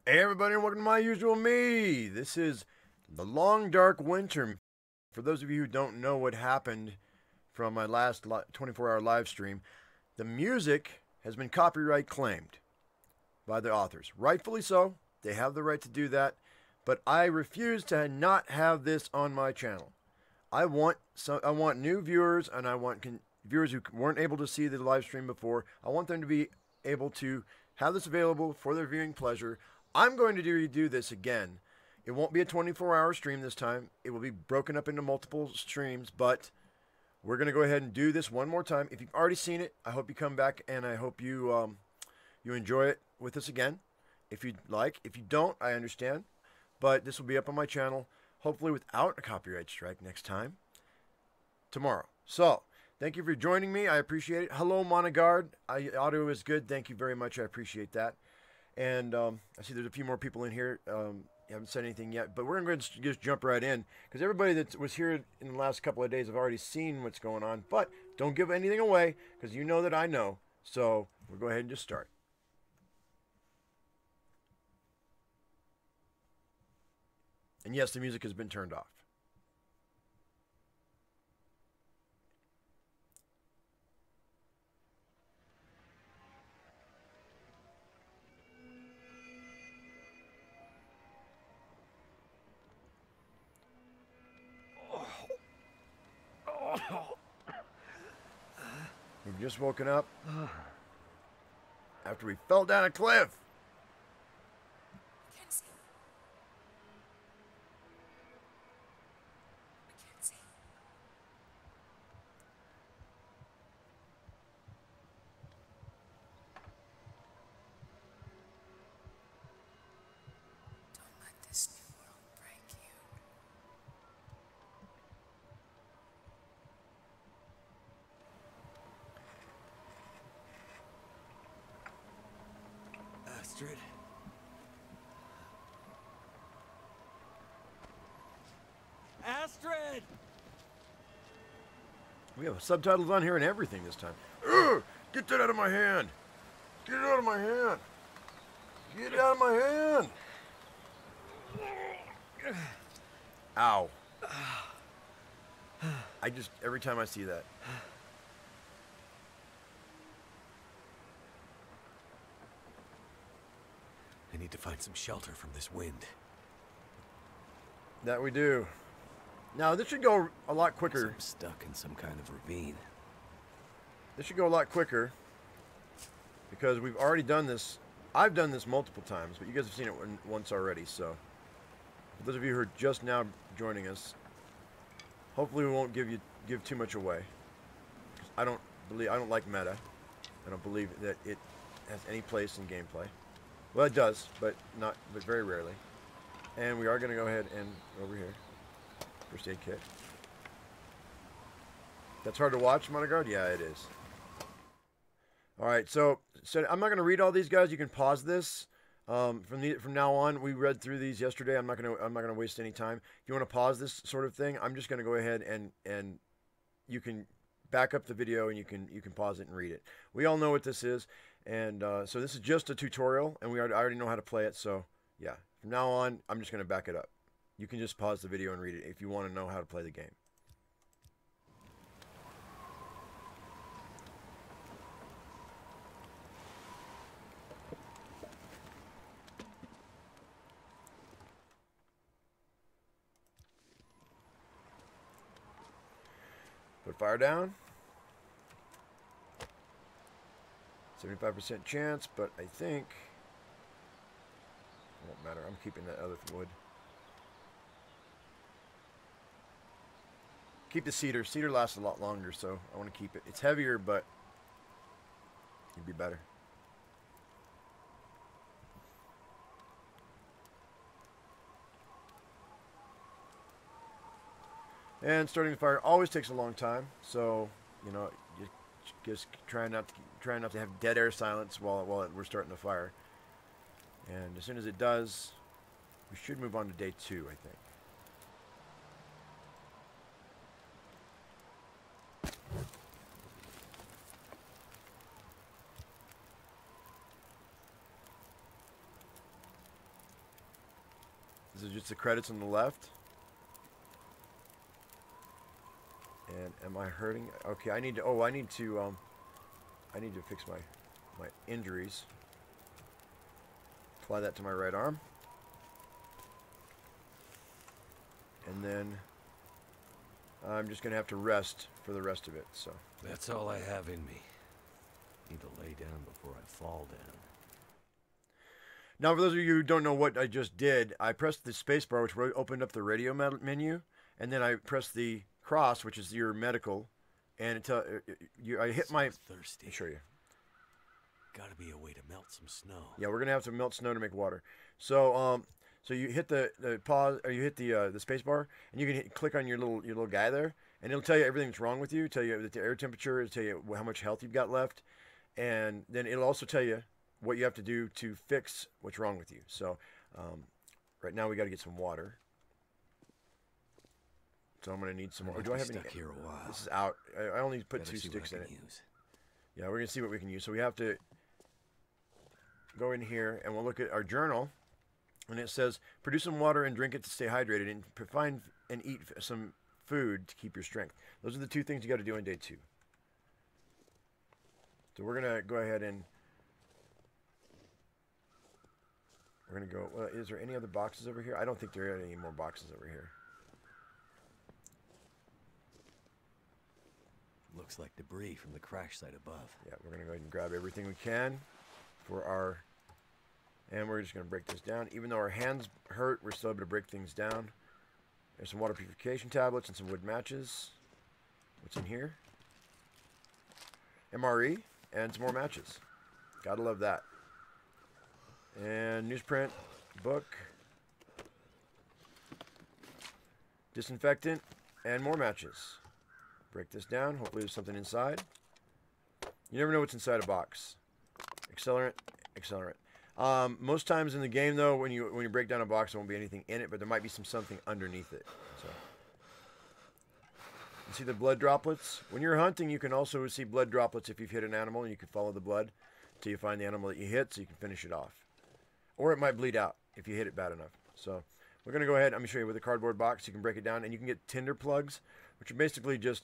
Hey everybody, and welcome to my usual me. This is the long dark winter. For those of you who don't know what happened from my last 24-hour live stream, the music has been copyright claimed by the authors. Rightfully so. They have the right to do that. But I refuse to not have this on my channel. I want new viewers, and I want viewers who weren't able to see the live stream before. I want them to be able to have this available for their viewing pleasure. I'm going to redo this again. It won't be a 24-hour stream this time. It will be broken up into multiple streams, but we're going to go ahead and do this one more time. If you've already seen it, I hope you come back, and I hope you you enjoy it with us again. If you'd like. If you don't, I understand. But this will be up on my channel, hopefully without a copyright strike next time, tomorrow. So, thank you for joining me. I appreciate it. Hello, Monagard. Audio is good. Thank you very much. I appreciate that. And I see there's a few more people in here. You haven't said anything yet, but we're going to just jump right in, because everybody that was here in the last couple of days have already seen what's going on. But don't give anything away, because you know that I know. So we'll go ahead and just start. And yes, the music has been turned off. We've just woken up after we fell down a cliff. Astrid. Astrid! We have subtitles on here and everything this time. Ugh! Get that out of my hand! Get it out of my hand! Get it out of my hand! Ow. Every time I see that. I need to find some shelter from this wind. That we do. Now, this should go a lot quicker. I'm stuck in some kind of ravine. This should go a lot quicker, because we've already done this. I've done this multiple times, but you guys have seen it once already, so. For those of you who are just now joining us, hopefully we won't give too much away. I don't like meta. I don't believe that it has any place in gameplay. Well, it does, but very rarely. And we are going to go ahead and over here, first aid kit. That's hard to watch, Monagard? Yeah, it is. All right, so I'm not going to read all these guys. You can pause this. From now on, we read through these yesterday. I'm not going to waste any time. If you want to pause this sort of thing, I'm just going to go ahead and you can back up the video and you can pause it and read it. We all know what this is. And so this is just a tutorial, and I already know how to play it. So yeah, from now on, I'm just going to back it up. You can just pause the video and read it if you want to know how to play the game. Put fire down. 75% chance, but I think it won't matter. I'm keeping that other wood. Keep the cedar. Cedar lasts a lot longer, so I want to keep it. It's heavier, but it'd be better. And starting the fire always takes a long time, so you know, you just try not to have dead air silence while we're starting the fire. And as soon as it does, we should move on to day 2, I think. This is just the credits on the left. And am I hurting? Okay, I need to. Oh, I need to fix my injuries. Apply that to my right arm. And then I'm just gonna have to rest for the rest of it. So That's all I have in me. Need to lay down before I fall down. now, for those of you who don't know what I just did, I pressed the spacebar, which opened up the radio menu, and then I pressed the cross, which is your medical, and I hit my. Thirsty. I'll show you. Gotta be a way to melt some snow. Yeah, we're gonna have to melt snow to make water. So so you hit the pause, or you hit the space bar, and you can click on your little guy there, and it'll tell you everything that's wrong with you. Tell you the air temperature. It'll tell you how much health you've got left, and then it'll also tell you what you have to do to fix what's wrong with you. So right now we got to get some water. So I'm gonna need some more. Do I have any? Stuck here a while. This is out. I only put Better 2 see sticks what in I it. can use. Yeah, we're gonna see what we can use. So we have to go in here and we'll look at our journal, and it says produce some water and drink it to stay hydrated, and find and eat some food to keep your strength. Those are the 2 things you got to do on day 2. So we're gonna go ahead and we're gonna go. Well, is there any other boxes over here? I don't think there are any more boxes over here. Looks like debris from the crash site above. Yeah, we're gonna go ahead and grab everything we can for our. And we're just going to break this down. Even though our hands hurt, we're still able to break things down. There's some water purification tablets and some wood matches. What's in here? MRE and some more matches. Gotta love that. And newsprint, book, disinfectant, and more matches. Break this down. Hopefully there's something inside. You never know what's inside a box. Accelerant, accelerant. Most times in the game, though, when you break down a box, there won't be anything in it, but there might be something underneath it. So, you see the blood droplets? When you're hunting, you can also see blood droplets if you've hit an animal, and you can follow the blood until you find the animal that you hit, so you can finish it off. Or it might bleed out if you hit it bad enough. So, we're going to go ahead. I'm going to show you with a cardboard box. You can break it down, and you can get tinder plugs, which are basically just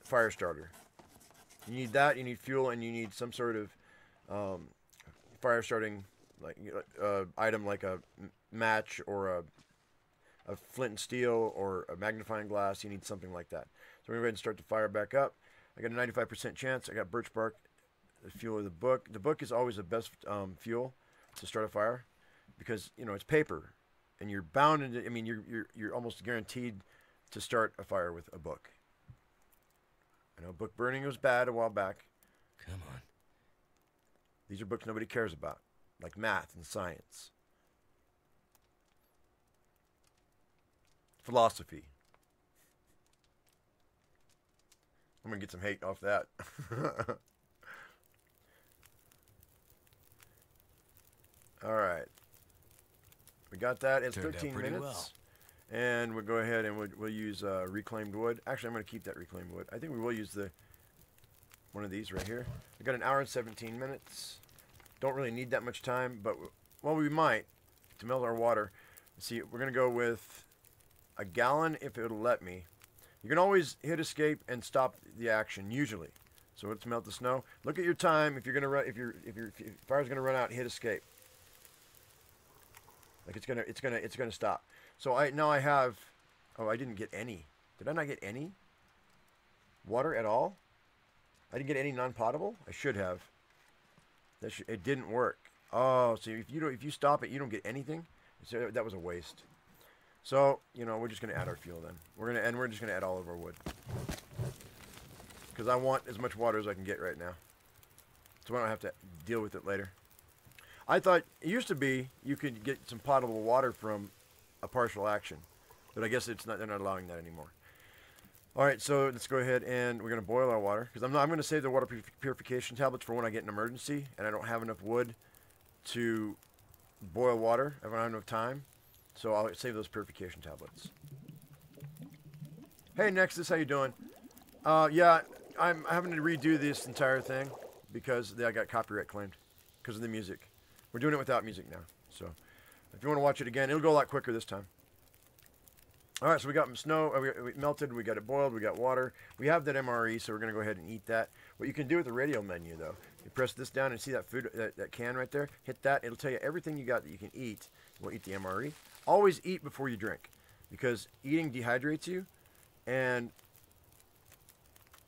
fire starter. You need that, you need fuel, and you need some sort of fire starting item like a match or a flint and steel or a magnifying glass. You need something like that. So we're going to go ahead and start the fire back up. I got a 95% chance. I got birch bark, the fuel of the book. The book is always the best fuel to start a fire because, you know, it's paper and you're bound into, I mean, you're almost guaranteed to start a fire with a book. I know book burning was bad a while back. Come on. These are books nobody cares about, like math and science. Philosophy. I'm going to get some hate off that. All right. We got that. It's Turned out 13 pretty minutes. well. And we'll go ahead and we'll use reclaimed wood. Actually, I'm going to keep that reclaimed wood. I think we will use one of these right here. We got an hour and 17 minutes. Don't really need that much time, but well, we might to melt our water. See, we're going to go with a gallon if it'll let me. You can always hit escape and stop the action usually. So let's melt the snow. Look at your time. If you're going to run, if your fire's going to run out, hit escape. Like it's gonna stop. So now I have. Oh, I didn't get any. Did I not get any water at all? I didn't get any non-potable. I should have. It didn't work. Oh, so if you stop it, you don't get anything. So that was a waste. So we're just gonna add our fuel then. We're just gonna add all of our wood because I want as much water as I can get right now, so I don't have to deal with it later. I thought it used to be you could get some potable water from a partial action, but I guess it's not. They're not allowing that anymore. All right, so let's go ahead and we're gonna boil our water because I'm gonna save the water purification tablets for when I get an emergency and I don't have enough wood to boil water. I don't have enough time, so I'll save those purification tablets. Hey Nexus, how you doing? Yeah, I'm having to redo this entire thing because I got copyright claimed because of the music. We're doing it without music now, so If you want to watch it again, it'll go a lot quicker this time. All right, so we got some snow. We melted. We got it boiled. We got water. We have that MRE, so we're going to go ahead and eat that. What you can do with the radio menu, though, you press this down and see that food, that can right there. Hit that. It'll tell you everything you got that you can eat. We'll eat the MRE. Always eat before you drink, because eating dehydrates you, and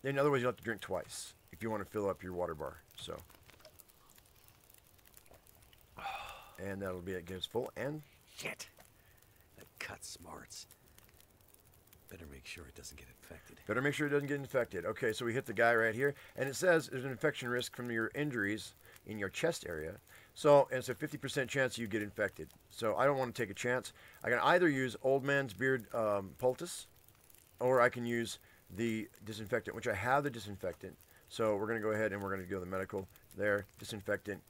in other words, you'll have to drink twice if you want to fill up your water bar. So, and that'll be it. Get us full. And shit, that cut smarts. Better make sure it doesn't get infected. Better make sure it doesn't get infected. Okay, so we hit the guy right here, and it says there's an infection risk from your injuries in your chest area. So, and it's a 50% chance you get infected. So I don't want to take a chance. I can either use Old Man's Beard poultice, or I can use the disinfectant, which I have the disinfectant. So we're going to go ahead and we're going to go to the medical there, disinfectant.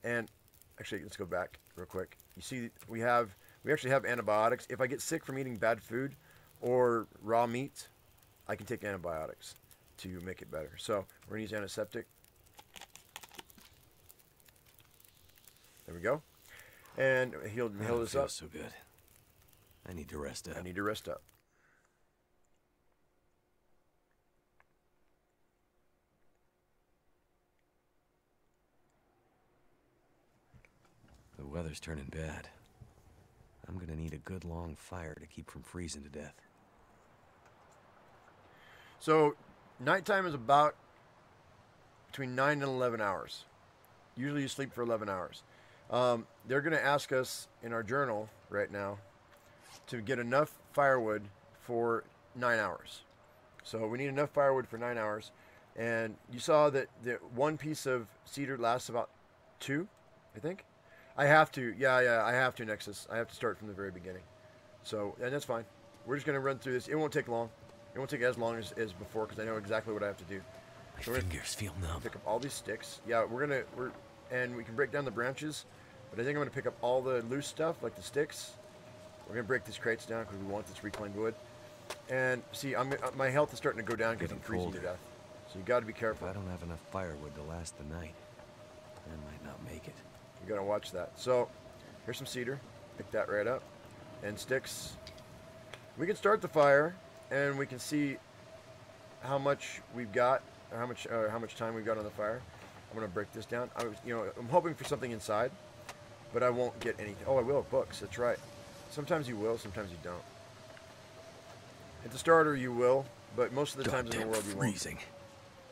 And actually, let's go back real quick. You see, we actually have antibiotics. If I get sick from eating bad food or raw meat, I can take antibiotics to make it better. So we're going to use antiseptic. There we go. And heal this up. So good. I need to rest up. I need to rest up. The weather's turning bad. I'm gonna need a good long fire to keep from freezing to death. So nighttime is about between 9 and 11 hours. Usually you sleep for 11 hours. They're going to ask us in our journal right now to get enough firewood for 9 hours. So we need enough firewood for 9 hours. And you saw that the one piece of cedar lasts about 2, I think. I have to, I have to, Nexus. I have to start from the very beginning. So, and that's fine. We're just going to run through this. It won't take long. It won't take as long as before, because I know exactly what I have to do. My fingers feel numb. Pick up all these sticks. Yeah, and we can break down the branches, but I think I'm going to pick up all the loose stuff, like the sticks. We're going to break these crates down because we want this reclaimed wood. And see, my health is starting to go down because I'm freezing to death. So you got to be careful. If I don't have enough firewood to last the night, I might not make it. You got to watch that. So here's some cedar. Pick that right up. And sticks. We can start the fire, and we can see how much we've got, or how much time we've got on the fire. I'm gonna break this down. I'm hoping for something inside, but I won't get anything. Oh, I will have books. That's right. Sometimes you will, sometimes you don't. At the starter, you will, but most of the times in the world you won't. Freezing.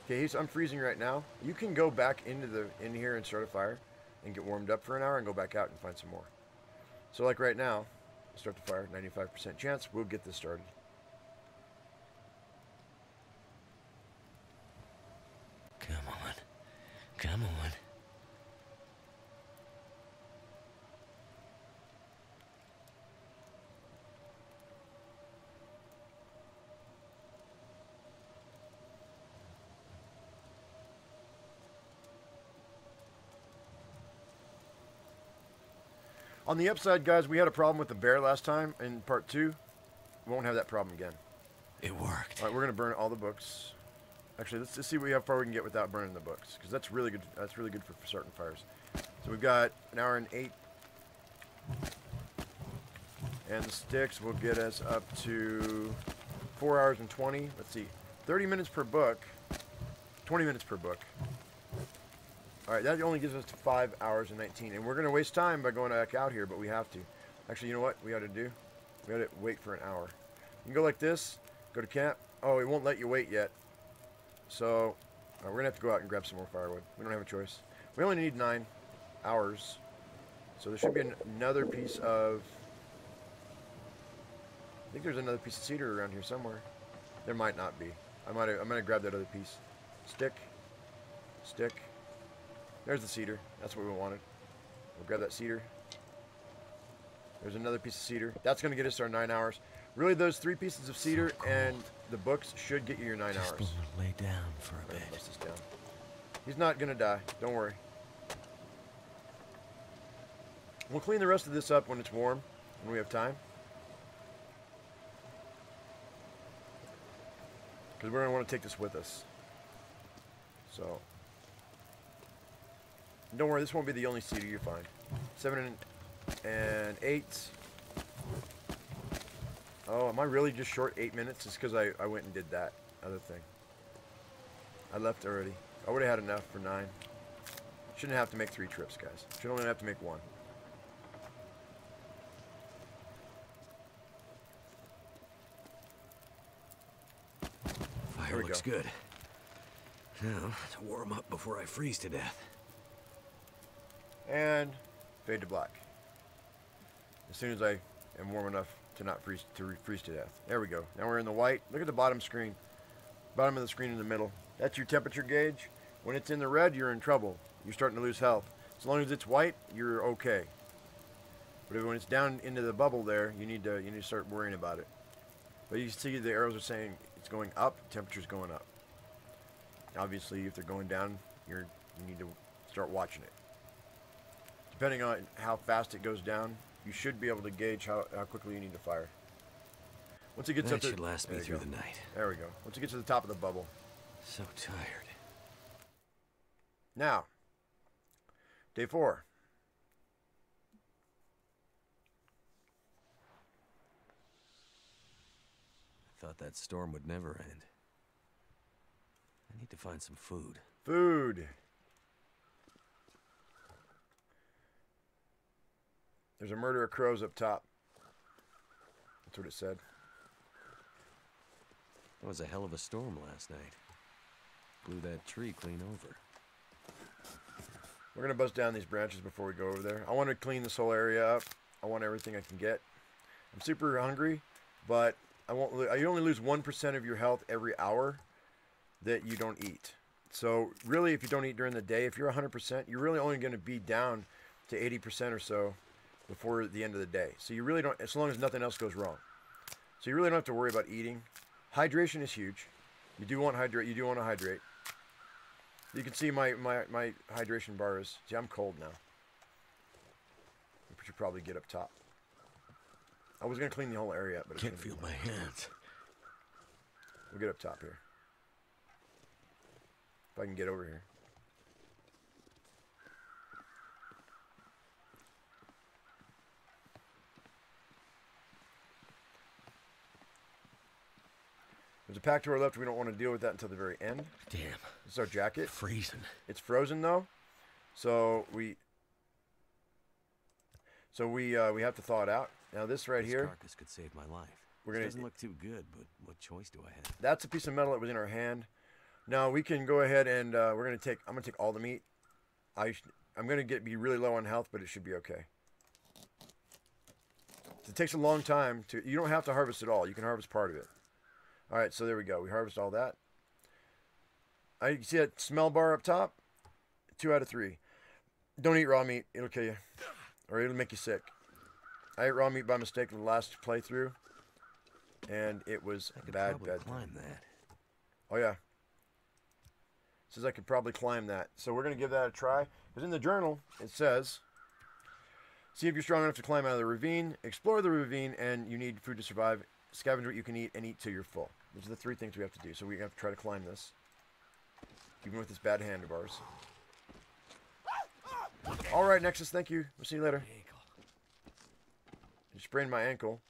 Okay, I'm freezing right now. You can go back in here and start a fire, and get warmed up for an hour, and go back out and find some more. So like right now, start the fire. 95% chance we'll get this started. Come on. Come on. On the upside, guys, we had a problem with the bear last time in part 2. We won't have that problem again. It worked. All right, we're going to burn all the books. Actually, let's see how far we can get without burning the books, because that's really good. That's really good for starting fires. So we've got an hour and 8, and the sticks will get us up to 4 hours and 20. Let's see, 30 minutes per book, 20 minutes per book. All right, that only gives us to 5 hours and 19, and we're going to waste time by going back out here, but we have to. Actually, you know what we ought to do? We ought to wait for an hour. You can go like this, go to camp. Oh, it won't let you wait yet. So we're going to have to go out and grab some more firewood. We don't have a choice. We only need 9 hours. So there should be another piece of... I think there's another piece of cedar around here somewhere. There might not be. I'm going to grab that other piece. Stick. Stick. There's the cedar. That's what we wanted. We'll grab that cedar. There's another piece of cedar. That's going to get us our 9 hours. Really, those 3 pieces of cedar and the books should get you your 9 hours. Just gonna lay down for a bit. Bust this down. He's not going to die. Don't worry. We'll clean the rest of this up when it's warm, when we have time. Because we're going to want to take this with us. So... don't worry, this won't be the only cedar you find. And 8. Oh, am I really just short 8 minutes? It's because I went and did that other thing. I left already. I would have had enough for 9. Shouldn't have to make 3 trips, guys. Should only have to make 1. Fire looks good. Now, to warm up before I freeze to death. And fade to black. As soon as I am warm enough to not freeze to death. There we go. Now we're in the white. Look at the bottom screen. Bottom of the screen in the middle. That's your temperature gauge. When it's in the red, you're in trouble. You're starting to lose health. As long as it's white, you're okay. But when it's down into the bubble there, you need to start worrying about it. But you see the arrows are saying it's going up, temperature's going up. Obviously, if they're going down, you need to start watching it. Depending on how fast it goes down, you should be able to gauge how quickly you need to fire. Once it gets up to, that should last me through the night. There we go. Once it gets to the top of the bubble. So tired. Now, day 4. I thought that storm would never end. I need to find some food. Food. There's a murder of crows up top. That's what it said. That was a hell of a storm last night. Blew that tree clean over. We're going to bust down these branches before we go over there. I want to clean this whole area up. I want everything I can get. I'm super hungry, but you only lose 1% of your health every hour that you don't eat. So really, if you don't eat during the day, if you're 100%, you're really only going to be down to 80% or so before the end of the day. So you really don't, as long as nothing else goes wrong. So you really don't have to worry about eating. Hydration is huge. You do want to hydrate. You can see my hydration bar is, see, I'm cold now. I should probably get up top. I was going to clean the whole area up, but can't feel my hands. We'll get up top here. If I can get over here. There's a pack to our left. We don't want to deal with that until the very end. Damn. This is our jacket. Freezing. It's frozen though, so we have to thaw it out. Now this right here. This carcass could save my life. It doesn't look too good, but what choice do I have? That's a piece of metal that was in our hand. Now we can go ahead and I'm gonna take all the meat. I'm gonna be really low on health, but it should be okay. It takes a long time to. You don't have to harvest it all. You can harvest part of it. All right, so there we go. We harvest all that. You see that smell bar up top? 2 out of 3. Don't eat raw meat. It'll kill you. Or it'll make you sick. I ate raw meat by mistake in the last playthrough. And it was bad. Climb that. Oh, yeah. It says I could probably climb that. So we're going to give that a try. Because in the journal, it says, see if you're strong enough to climb out of the ravine. Explore the ravine, and you need food to survive. Scavenge what you can eat, and eat till you're full. Those are the 3 things we have to do. So we have to try to climb this. Even with this bad handlebars. Alright, Nexus, thank you. We'll see you later. I sprained my ankle.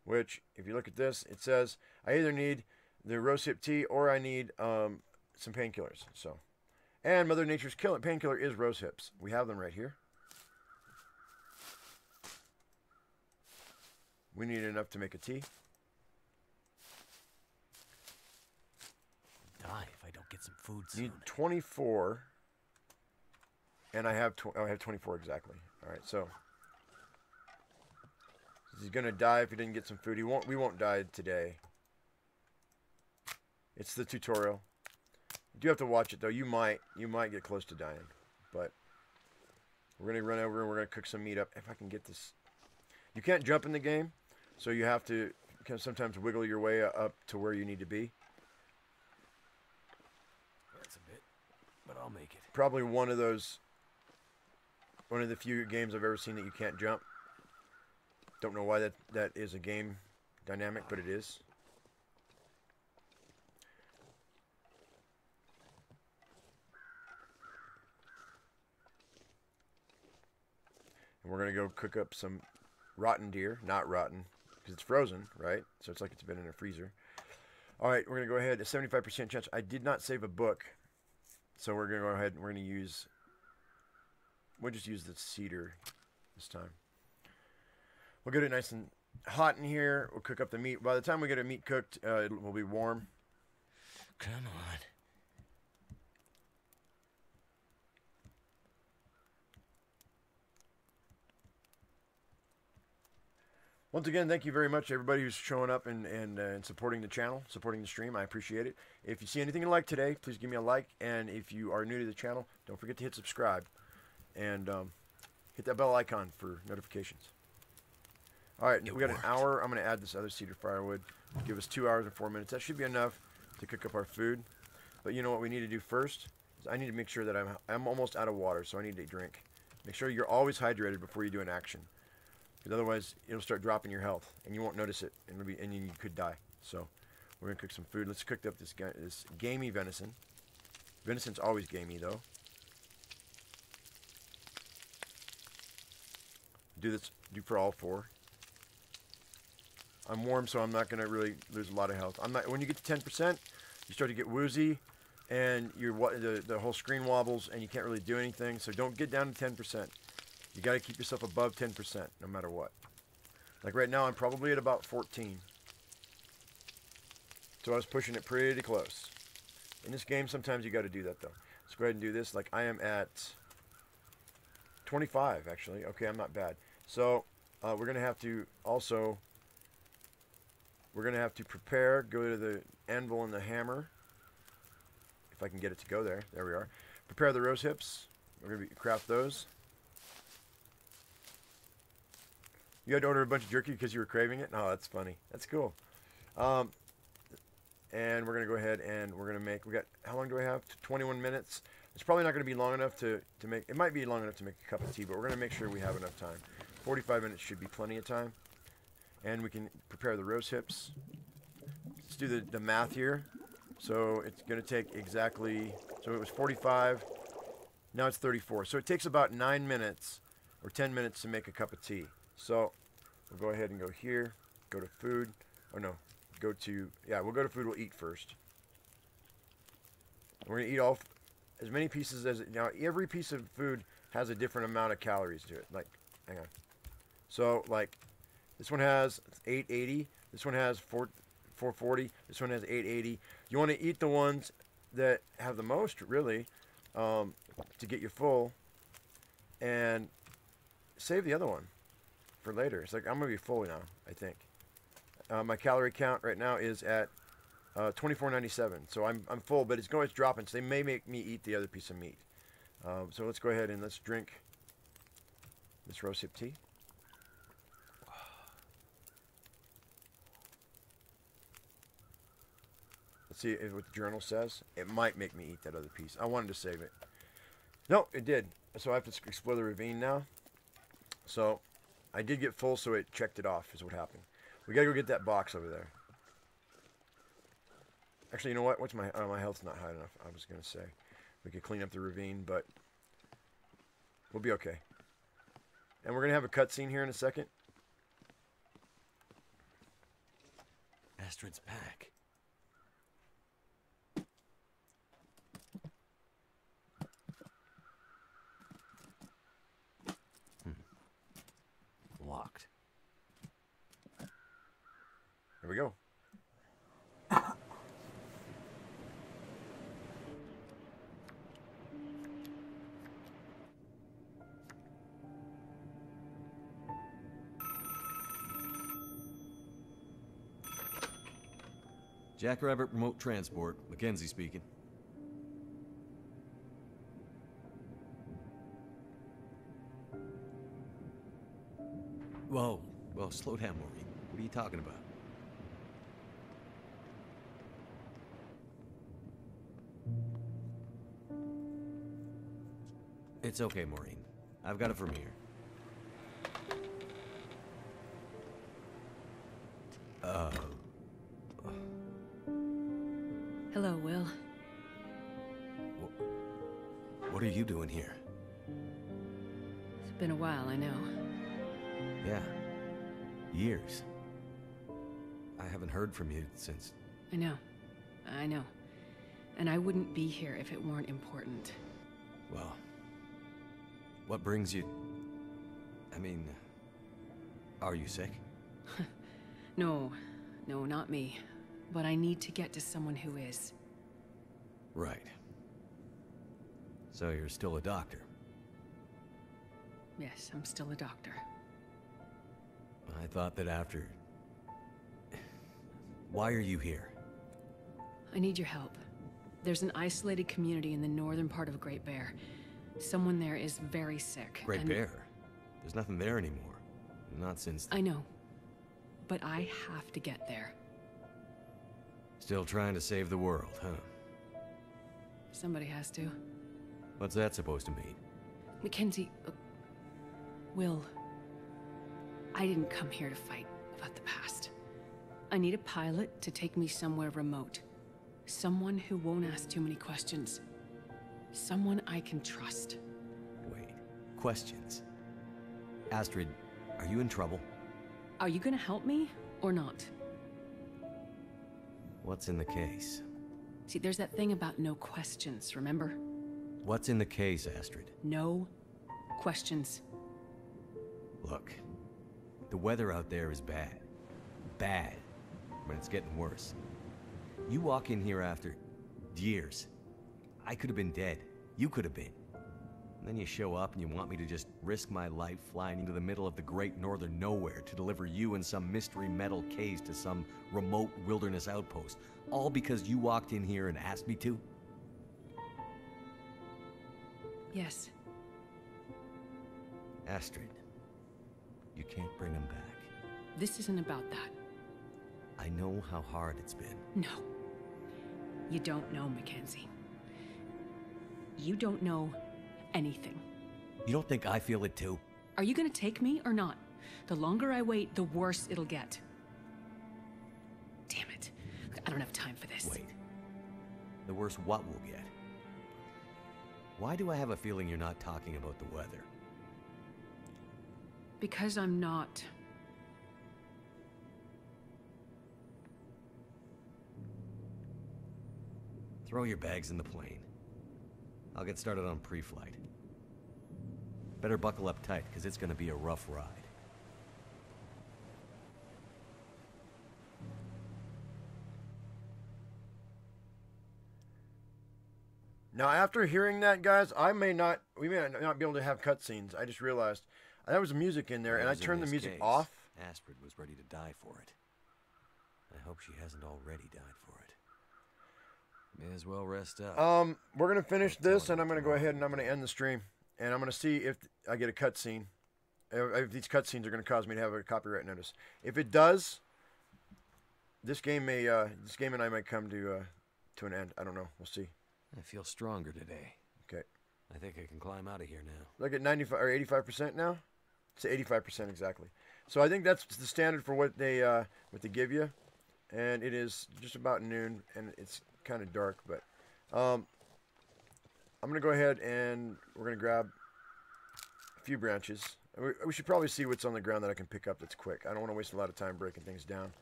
Which, if you look at this, it says, I either need the rosehip tea or I need some painkillers. So, and Mother Nature's painkiller is rosehips. We have them right here. We need enough to make a tea. Die if I don't get some food soon. Need 24, and I have 24 exactly. All right, so he's gonna die if he didn't get some food. We won't die today. It's the tutorial. You do have to watch it though. You might get close to dying, but we're gonna run over and we're gonna cook some meat up. If I can get this, you can't jump in the game, so you have to sometimes wiggle your way up to where you need to be. But I'll make it. Probably one of the few games I've ever seen that you can't jump. Don't know why that is a game dynamic, but it is. And we're going to go cook up some rotten deer. Not rotten, because it's frozen, right? So it's like it's been in a freezer. All right, we're going to go ahead. A 75% chance. I did not save a book. So we're going to go ahead and we're going to use... We'll just use the cedar this time. We'll get it nice and hot in here. We'll cook up the meat. By the time we get a meat cooked, it will be warm. Come on. Once again, thank you very much, everybody who's showing up and supporting the channel, supporting the stream. I appreciate it. If you see anything you like today, please give me a like. And if you are new to the channel, don't forget to hit subscribe. And hit that bell icon for notifications. All right, we got an hour. I'm going to add this other cedar firewood. Give us 2 hours and 4 minutes. That should be enough to cook up our food. But you know what we need to do first? Is I need to make sure that I'm almost out of water, so I need to drink. Make sure you're always hydrated before you do an action. Because otherwise, it'll start dropping your health, and you won't notice it, and you could die. So, we're gonna cook some food. Let's cook up this gamey venison. Venison's always gamey, though. Do for all 4. I'm warm, so I'm not gonna really lose a lot of health. When you get to 10%, you start to get woozy, and the whole screen wobbles, and you can't really do anything. So don't get down to 10%. You got to keep yourself above 10%, no matter what. Like right now, I'm probably at about 14. So I was pushing it pretty close. In this game, sometimes you got to do that, though. Let's go ahead and do this. Like I am at 25, actually. Okay, I'm not bad. So we're going to have to also... We're going to have to prepare, go to the anvil and the hammer. If I can get it to go there. There we are. Prepare the rose hips. We're going to craft those. You had to order a bunch of jerky because you were craving it? Oh, that's funny. That's cool. And we're going to go ahead and we're going to make... How long do I have? 21 minutes. It's probably not going to be long enough to make... It might be long enough to make a cup of tea, but we're going to make sure we have enough time. 45 minutes should be plenty of time. And we can prepare the rose hips. Let's do the math here. So it's going to take exactly... So it was 45. Now it's 34. So it takes about 9 minutes or 10 minutes to make a cup of tea. So we'll go ahead and go here. Go to food. Oh, no. Go to... Yeah, we'll go to food. We'll eat first. We're going to eat as many pieces as... Now, every piece of food has a different amount of calories to it. Like, hang on. So, like... This one has 880. This one has 440. This one has 880. You want to eat the ones that have the most, really, to get you full, and save the other one for later. It's like I'm gonna be full now, I think. My calorie count right now is at 2497. So I'm full, but it's dropping. So they may make me eat the other piece of meat. So let's go ahead and let's drink this rose hip tea. See what the journal says. It might make me eat that other piece. I wanted to save it. No, it did. So I have to explore the ravine now. So I did get full, so it checked it off is what happened. We got to go get that box over there. Actually, you know what? What's my health's not high enough. I was going to say we could clean up the ravine, but we'll be okay. And we're going to have a cutscene here in a second. Astrid's pack. Locked. Here we go. Jackrabbit Remote Transport, Mackenzie speaking. Whoa. Well, slow down, Maureen. What are you talking about? It's okay, Maureen. I've got it from here. Hello, Will. What are you doing here? Been a while, I know. Yeah. Years. I haven't heard from you since... I know. I know. And I wouldn't be here if it weren't important. Well... What brings you... I mean... Are you sick? No. No, not me. But I need to get to someone who is. Right. So you're still a doctor? Yes, I'm still a doctor. I thought that after... Why are you here? I need your help. There's an isolated community in the northern part of Great Bear. Someone there is very sick. Great Bear? There's nothing there anymore. Not since... I know. But I have to get there. Still trying to save the world, huh? Somebody has to. What's that supposed to mean? Mackenzie... Will... I didn't come here to fight about the past. I need a pilot to take me somewhere remote. Someone who won't ask too many questions. Someone I can trust. Wait. Questions? Astrid, are you in trouble? Are you gonna help me, or not? What's in the case? See, there's that thing about no questions, remember? What's in the case, Astrid? No questions. Look, the weather out there is bad. Bad. But it's getting worse. You walk in here after years. I could have been dead. You could have been. And then you show up and you want me to just risk my life flying into the middle of the great northern nowhere to deliver you in some mystery metal case to some remote wilderness outpost. All because you walked in here and asked me to? Yes. Astrid, you can't bring him back. This isn't about that. I know how hard it's been. No. You don't know, Mackenzie. You don't know anything. You don't think I feel it too? Are you gonna take me or not? The longer I wait, the worse it'll get. Damn it. I don't have time for this. Wait. The worse what we'll get? Why do I have a feeling you're not talking about the weather? Because I'm not. Throw your bags in the plane. I'll get started on pre-flight. Better buckle up tight, because it's gonna be a rough ride. Now, after hearing that, guys, we may not be able to have cutscenes. I just realized there was music in there, and I turned the music off. Astrid was ready to die for it. I hope she hasn't already died for it. May as well rest up. We're gonna finish this, and I'm gonna go ahead and I'm gonna end the stream, and I'm gonna see if I get a cutscene. If these cutscenes are gonna cause me to have a copyright notice. If it does, this game and I might come to an end. I don't know. We'll see. I feel stronger today. Okay. I think I can climb out of here now. Look at 95 or 85% now. It's 85% exactly. So I think that's the standard for what they give you, and it is just about noon, and it's kind of dark, but I'm gonna go ahead and we're gonna grab a few branches. We should probably see what's on the ground that I can pick up that's quick. I don't want to waste a lot of time breaking things down.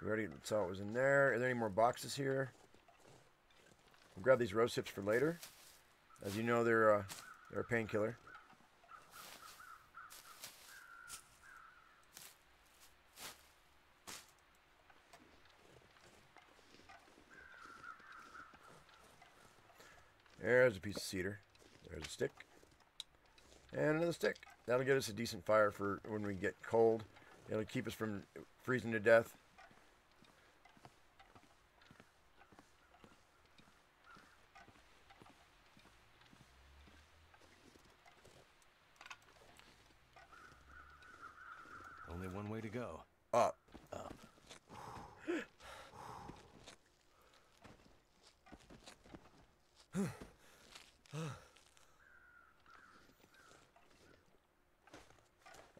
We already saw what was in there. Are there any more boxes here? We'll grab these rose hips for later. As you know, they're a painkiller. There's a piece of cedar. There's a stick. And another stick. That'll get us a decent fire for when we get cold. It'll keep us from freezing to death. Only one way to go. Up. Up.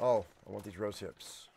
Oh, I want these rose hips.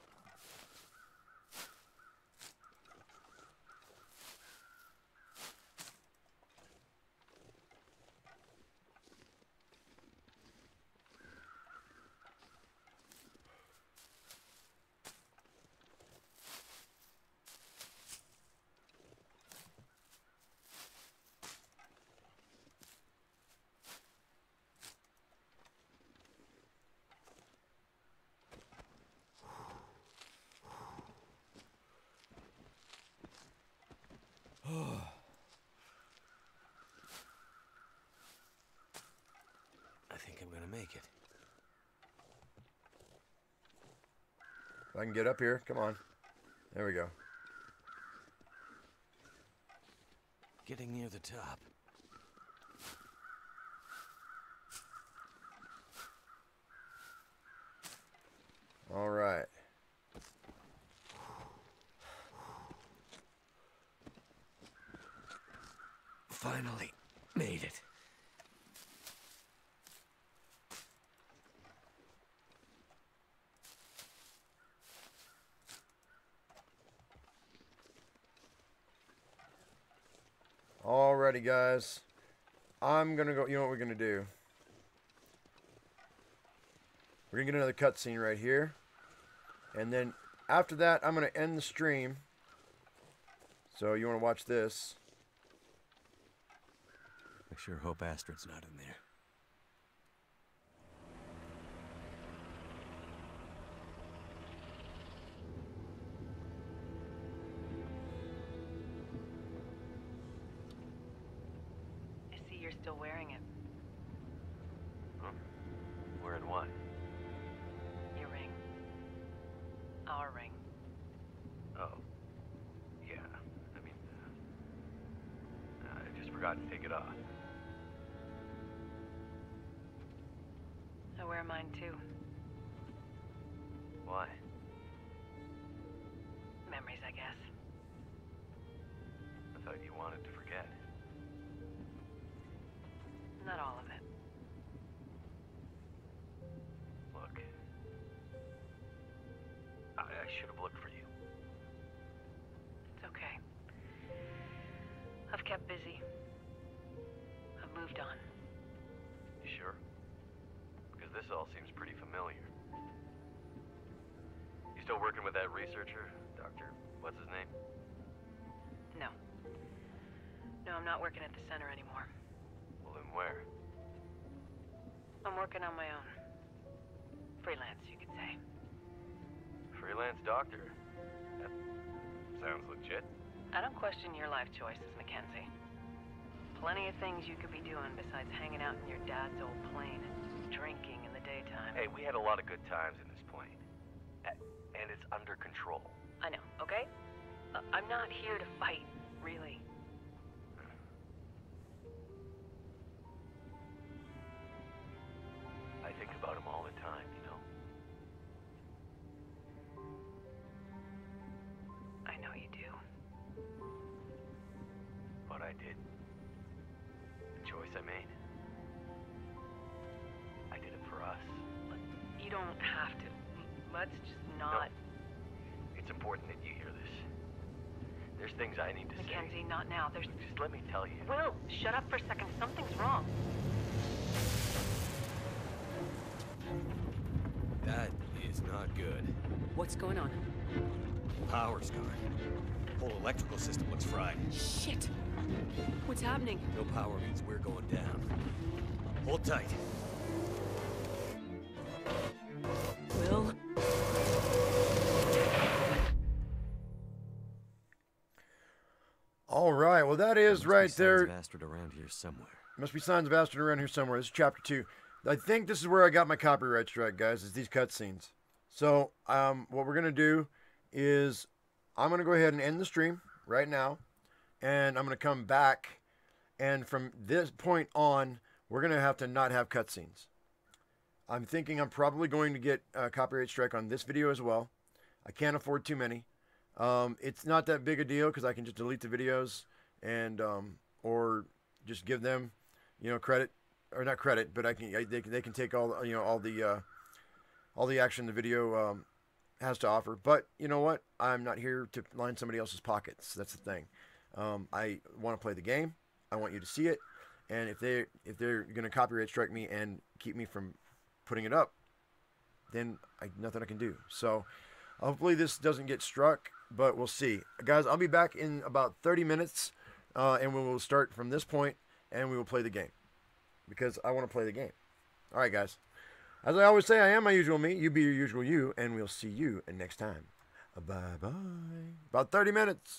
make it. If I can get up here, come on. There we go. Getting near the top. All right. Finally made it. Alrighty, guys. I'm gonna go. You know what we're gonna do? We're gonna get another cutscene right here, and then after that, I'm gonna end the stream. So you want to watch this? I sure hope Astrid's not in there. I see you're still wearing it. Huh? Wearing what? Your ring. Our ring. Oh. Yeah. I mean, I just forgot to take it off. I wear mine too. Why? Memories, I guess. I thought you wanted to forget. Not all of it. Look. I should have looked for you. It's okay. I've kept busy. I've moved on. You sure? Because this all seems pretty familiar. You still working with that researcher? Dr. What's his name? No. No, I'm not working at the center anymore. Well, then where? I'm working on my own. Freelance, you could say. Freelance doctor? That sounds legit. I don't question your life choices, Mackenzie. Plenty of things you could be doing besides hanging out in your dad's old plane and drinking in the daytime. Hey, we had a lot of good times in this plane. And it's under control. I know, okay? I'm not here to fight, really. I think about him all the time, you know? I know you do. What I did. The choice I made. I did it for us. Look, you don't have to. Let's just not... No. It's important that you hear this. There's things I need to Mackenzie, say. not now. There's... Just let me tell you. Will, shut up for a second. Something's wrong. That is not good. What's going on? Power's gone. Whole electrical system looks fried. Shit! What's happening? No power means we're going down. Hold tight. Will? All right. Well, that is right there. Bastard around here somewhere. Must be signs of Astrid around here somewhere. This is chapter 2. I think this is where I got my copyright strike, guys, is these cutscenes. So, what we're going to do is I'm going to go ahead and end the stream right now. And I'm going to come back. And from this point on, we're going to have to not have cutscenes. I'm thinking I'm probably going to get a copyright strike on this video as well. I can't afford too many. It's not that big a deal because I can just delete the videos and or just give them, credit, or not credit, but they can take all all the action the video has to offer. But you know what? I'm not here to line somebody else's pockets. That's the thing. I want to play the game. I want you to see it, and if they're going to copyright strike me and keep me from putting it up, then nothing I can do. So hopefully this doesn't get struck, but we'll see. Guys, I'll be back in about 30 minutes, and we will start from this point, and we will play the game. Because I want to play the game. All right, guys. As I always say, I am my usual me. You be your usual you, and we'll see you next time. Bye-bye. About 30 minutes.